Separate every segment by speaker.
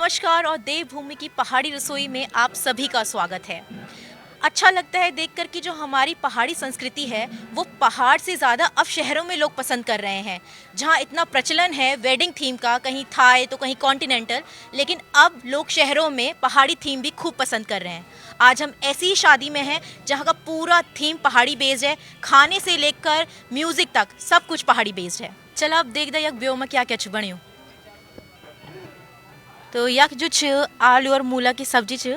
Speaker 1: नमस्कार और देवभूमि की पहाड़ी रसोई में आप सभी का स्वागत है। अच्छा लगता है देखकर कि जो हमारी पहाड़ी संस्कृति है वो पहाड़ से ज़्यादा अब शहरों में लोग पसंद कर रहे हैं। जहाँ इतना प्रचलन है वेडिंग थीम का, कहीं थाई तो कहीं कॉन्टिनेंटल, लेकिन अब लोग शहरों में पहाड़ी थीम भी खूब पसंद कर रहे हैं। आज हम ऐसी ही शादी में हैं जहाँ का पूरा थीम पहाड़ी बेस्ड है, खाने से लेकर म्यूजिक तक सब कुछ पहाड़ी बेस्ड है। चलो अब देख दे यक ब्यो में क्या क्या छ बण्यो। तो यक जो छ आलू और मूला की सब्जी छ,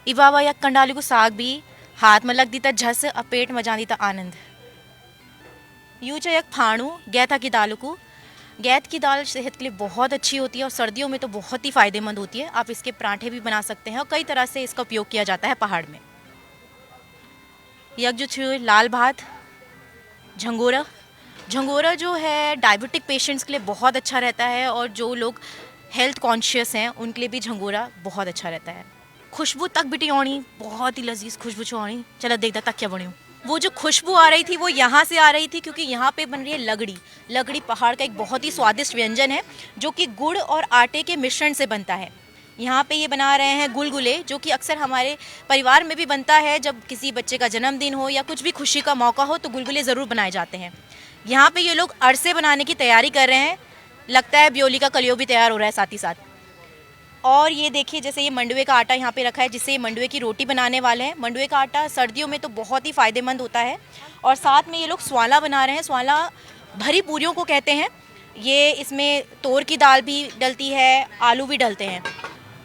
Speaker 1: इवावा यक कंडाली को साग भी हाथ में लग दी था झस और पेट में जानी था आनंद। यूँ छ यक फाणु गैथा की दाल को। गैथ की दाल सेहत के लिए बहुत अच्छी होती है और सर्दियों में तो बहुत ही फ़ायदेमंद होती है। आप इसके पराठे भी बना सकते हैं और कई तरह से इसका उपयोग किया जाता है पहाड़ में। यक जो छ लाल भात झंगोरा। झंगोरा जो है डायबिटिक पेशेंट्स के लिए बहुत अच्छा रहता है और जो लोग हेल्थ कॉन्शियस हैं उनके लिए भी झंगोरा बहुत अच्छा रहता है। खुशबू तक बिटी आनी, बहुत ही लजीज खुशबू छो आनी। चलो देखता तक क्या बनी। वो जो खुशबू आ रही थी वो यहाँ से आ रही थी क्योंकि यहाँ पे बन रही है लगड़ी। लगड़ी पहाड़ का एक बहुत ही स्वादिष्ट व्यंजन है जो कि गुड़ और आटे के मिश्रण से बनता है। यहाँ पे ये बना रहे हैं गुलगुले, जो कि अक्सर हमारे परिवार में भी बनता है। जब किसी बच्चे का जन्मदिन हो या कुछ भी खुशी का मौका हो तो गुलगुले ज़रूर बनाए जाते हैं। यहाँ पे ये लोग अरसे बनाने की तैयारी कर रहे हैं। लगता है ब्योली का कलियो भी तैयार हो रहा है साथ ही साथ। और ये देखिए जैसे ये मंडुए का आटा यहाँ पे रखा है जिससे ये मंडुए की रोटी बनाने वाले हैं। मंडुए का आटा सर्दियों में तो बहुत ही फ़ायदेमंद होता है। और साथ में ये लोग स्वाला बना रहे हैं। स्वाला भरी पूरियों को कहते हैं। ये इसमें तोर की दाल भी डलती है, आलू भी डलते हैं।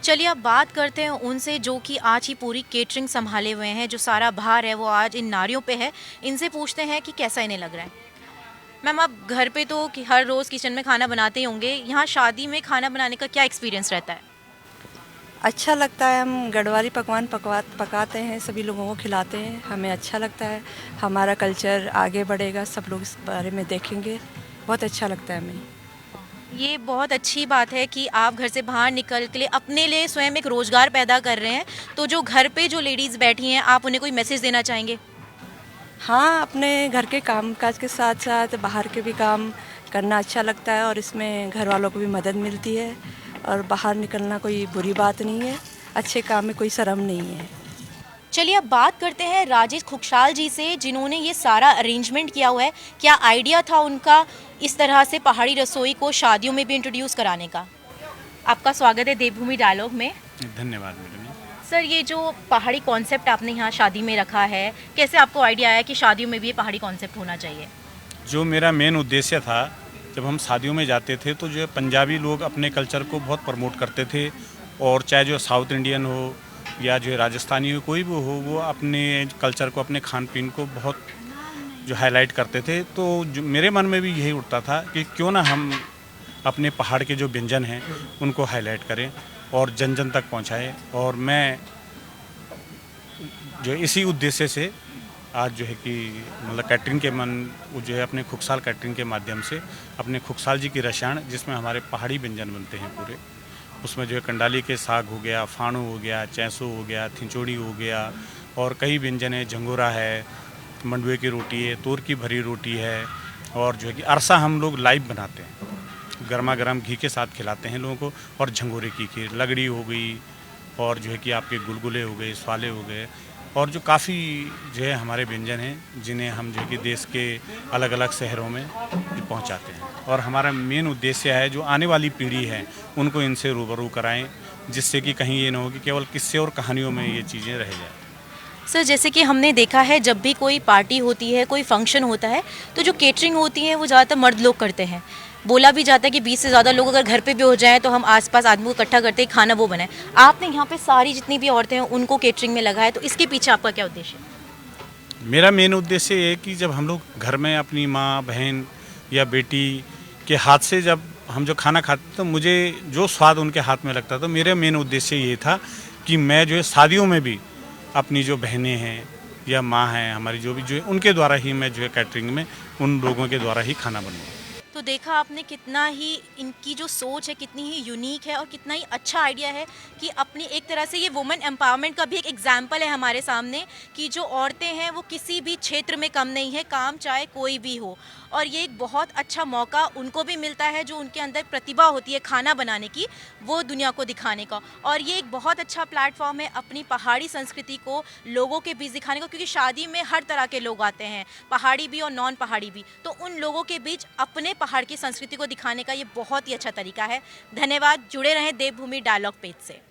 Speaker 1: चलिए अब बात करते हैं उनसे जो कि आज ही पूरी केटरिंग संभाले हुए हैं। जो सारा भार है वो आज इन नारियों पे है। इनसे पूछते हैं कि कैसा इन्हें लग रहा है। मैम आप घर पे तो कि हर रोज़ किचन में खाना बनाते ही होंगे, यहाँ शादी में खाना बनाने का क्या एक्सपीरियंस रहता है?
Speaker 2: अच्छा लगता है। हम गढ़वाली पकवान पकाते हैं, सभी लोगों को खिलाते हैं। हमें अच्छा लगता है। हमारा कल्चर आगे बढ़ेगा, सब लोग इस बारे में देखेंगे। बहुत अच्छा लगता है हमें।
Speaker 1: ये बहुत अच्छी बात है कि आप घर से बाहर निकल के लिए अपने लिए स्वयं एक रोज़गार पैदा कर रहे हैं। तो जो घर पे जो लेडीज़ बैठी हैं आप उन्हें कोई मैसेज देना चाहेंगे?
Speaker 2: हाँ, अपने घर के कामकाज के साथ साथ बाहर के भी काम करना अच्छा लगता है और इसमें घर वालों को भी मदद मिलती है। और बाहर निकलना कोई बुरी बात नहीं है। अच्छे काम में कोई शर्म नहीं है।
Speaker 1: चलिए अब बात करते हैं राजेश खुखशाल जी से जिन्होंने ये सारा अरेंजमेंट किया हुआ है। क्या आइडिया था उनका इस तरह से पहाड़ी रसोई को शादियों में भी इंट्रोड्यूस कराने का? आपका स्वागत है देवभूमि डायलॉग में।
Speaker 3: धन्यवाद मैडम।
Speaker 1: सर ये जो पहाड़ी कॉन्सेप्ट आपने यहाँ शादी में रखा है, कैसे आपको आइडिया आया कि शादियों में भी ये पहाड़ी कॉन्सेप्ट होना चाहिए?
Speaker 3: जो मेरा मेन उद्देश्य था, जब हम शादियों में जाते थे तो जो पंजाबी लोग अपने कल्चर को बहुत प्रमोट करते थे और चाहे जो साउथ इंडियन हो या जो राजस्थानी हो, कोई भी हो, वो अपने कल्चर को, अपने खान पीन को बहुत जो हाईलाइट करते थे। तो जो मेरे मन में भी यही उठता था कि क्यों ना हम अपने पहाड़ के जो व्यंजन हैं उनको हाईलाइट करें और जन जन तक पहुंचाएं। और मैं जो इसी उद्देश्य से आज जो है कि मतलब कैटरिंग के वो जो है अपने खुखसाल कैटरिंग के माध्यम से अपने खुखसाल जी की रसायन, जिसमें हमारे पहाड़ी व्यंजन बनते हैं पूरे, उसमें जो है कंडाली के साग हो गया, फाणू हो गया, चैंसो हो गया, थिंचोड़ी हो गया और कई व्यंजन है, झंगोरा है, मंडुए की रोटी है, तोर की भरी रोटी है और जो है कि अरसा हम लोग लाइव बनाते हैं, गर्मा गर्म घी के साथ खिलाते हैं लोगों को। और झंगोरे की खीर, लगड़ी हो गई और जो है कि आपके गुलगुले हो गए, स्वाले हो गए और जो काफ़ी जो है हमारे व्यंजन हैं जिन्हें हम जो है कि देश के अलग अलग शहरों में पहुंचाते हैं। और हमारा मेन उद्देश्य है जो आने वाली पीढ़ी है उनको इनसे रूबरू कराएं, जिससे कि कहीं ये ना हो कि केवल किस्से और कहानियों में ये चीज़ें रह जाए।
Speaker 1: सर जैसे कि हमने देखा है जब भी कोई पार्टी होती है, कोई फंक्शन होता है, तो जो केटरिंग होती है वो ज़्यादातर मर्द लोग करते हैं। बोला भी जाता है कि 20 से ज़्यादा लोग अगर घर पे भी हो जाएं तो हम आसपास आदमी को इकट्ठा करते ही खाना वो बनाए। आपने यहाँ पे सारी जितनी भी औरतें हैं उनको केटरिंग में लगाया, तो इसके पीछे आपका क्या उद्देश्य है?
Speaker 3: मेरा मेन उद्देश्य ये है कि जब हम लोग घर में अपनी माँ, बहन या बेटी के हाथ से जब हम जो खाना खाते तो मुझे जो स्वाद उनके हाथ में लगता था, मेरा मेन उद्देश्य ये था कि मैं जो है शादियों में भी अपनी जो बहनें हैं या माँ हैं हमारी, जो भी जो है उनके द्वारा ही मैं जो है कैटरिंग में उन लोगों के द्वारा ही खाना बनवाऊँ।
Speaker 1: तो देखा आपने कितना ही इनकी जो सोच है कितनी ही यूनिक है और कितना ही अच्छा आइडिया है कि अपनी एक तरह से ये वुमेन एम्पावरमेंट का भी एक एग्जाम्पल है हमारे सामने कि जो औरतें हैं वो किसी भी क्षेत्र में कम नहीं है, काम चाहे कोई भी हो। और ये एक बहुत अच्छा मौका उनको भी मिलता है जो उनके अंदर प्रतिभा होती है खाना बनाने की, वो दुनिया को दिखाने का। और ये एक बहुत अच्छा प्लेटफॉर्म है अपनी पहाड़ी संस्कृति को लोगों के बीच दिखाने का, क्योंकि शादी में हर तरह के लोग आते हैं, पहाड़ी भी और नॉन पहाड़ी भी, तो उन लोगों के बीच अपने पहाड़ की संस्कृति को दिखाने का ये बहुत ही अच्छा तरीका है। धन्यवाद, जुड़े रहें देवभूमि डायलॉग पेज से।